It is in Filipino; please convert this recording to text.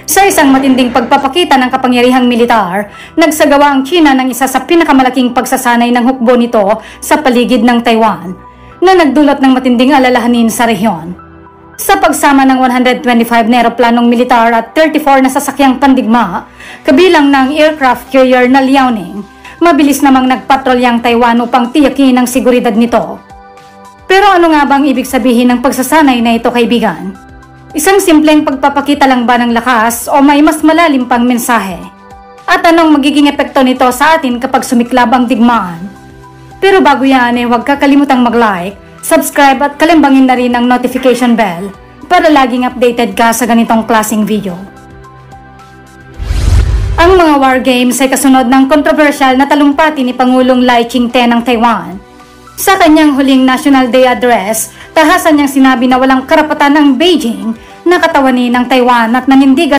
Sa isang matinding pagpapakita ng kapangyarihang militar, nagsagawa ang China ng isa sa pinakamalaking pagsasanay ng hukbo nito sa paligid ng Taiwan, na nagdulot ng matinding alalahanin sa rehiyon. Sa pagsama ng 125 na eroplanong militar at 34 na sasakyang pandigma, kabilang ng aircraft carrier na Liaoning, mabilis namang nagpatrolyang Taiwan upang tiyakin ang seguridad nito. Pero ano nga bang ibig sabihin ng pagsasanay na ito, kaibigan? Isang simpleng pagpapakita lang ba ng lakas o may mas malalim pang mensahe? At anong magiging epekto nito sa atin kapag sumiklab ang digmaan? Pero bago yan huwag kakalimutang mag-like, subscribe at kalimbangin na rin ang notification bell para laging updated ka sa ganitong klaseng video. Ang mga war games ay kasunod ng kontrobersyal na talumpati ni Pangulong Lai Ching-te ng Taiwan. Sa kanyang huling National Day Address, tahasan niyang sinabi na walang karapatan ng Beijing na katawanin ng Taiwan at nanindigan